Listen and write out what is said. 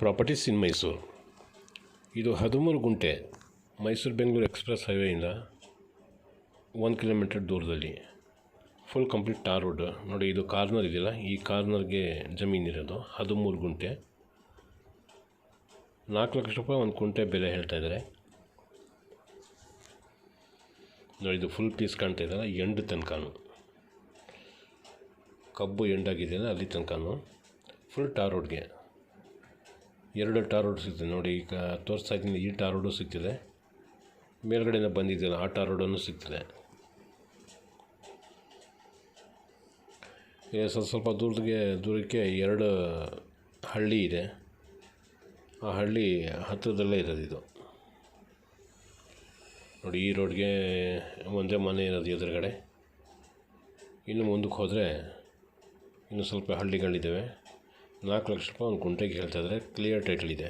Properties ಇನ್ ಮೈಸೂರು. ಇದು 13 ಗುಂಟೆ Mysuru Bengaluru express ಹೈವೇಯಿಂದ 1 kilometre ದೂರದಲ್ಲಿ ಫುಲ್ ಕಂಪ್ಲೀಟ್ ಟಾರ್ ರೋಡ್. ನೋಡಿ, ಇದು ಕಾರ್ನರ್ ಇದೆಯಲ್ಲ, ಈ ಕಾರ್ನರ್ಗೆ ಜಮೀನಿರೋದು 13 ಗುಂಟೆ. 4 ಲಕ್ಷ ರೂಪಾಯಿ ಒಂದು ಗುಂಟೆ ಬೆಲೆ ಹೇಳ್ತಾ ಇದ್ದಾರೆ. ನೋಡಿ, ಇದು ಫುಲ್ ಪೀಸ್ ಕಾಣ್ತಾ ಇದ್ದಲ್ಲ, ಎಂಡ್ ತನಕನೂ ಕಬ್ಬು ಎಂಡಾಗಿದೆಯಲ್ಲ ಅಲ್ಲಿ ತನಕನೂ ಫುಲ್ ಟಾರ್ ರೋಡ್ಗೆ 2 ಟಾರ್ ರೋಡ್ ಸಿಗ್ತದೆ. ನೋಡಿ, ಈಗ ತೋರಿಸ್ತಾ ಇದ್ದೀನಿ, ಈ ಟಾರ್ ರೋಡು ಸಿಗ್ತದೆ, ಮೇಲ್ಗಡೆಯಿಂದ ಬಂದಿದೆಯಲ್ಲ ಆ ಟಾರ್ ರೋಡನ್ನು ಸಿಗ್ತದೆ. ಸ್ವಲ್ಪ ದೂರಕ್ಕೆ 2 ಹಳ್ಳಿ ಇದೆ. ಆ ಹಳ್ಳಿ ಹತ್ತಿರದಲ್ಲೇ ಇರೋದು ಇದು. ನೋಡಿ, ಈ ರೋಡ್ಗೆ ಒಂದೇ ಮನೆ ಇರೋದು ಎದುರುಗಡೆ. ಇನ್ನು ಮುಂದಕ್ಕೆ ಹೋದರೆ ಇನ್ನು ಸ್ವಲ್ಪ ಹಳ್ಳಿಗಳಿದ್ದಾವೆ. 4 ಲಕ್ಷ ರೂಪಾಯಿ ಒಂದು ಗುಂಟೆಗೆ ಹೇಳ್ತಾಯಿದ್ರೆ. ಕ್ಲಿಯರ್ ಟೈಟಲ್ ಇದೆ.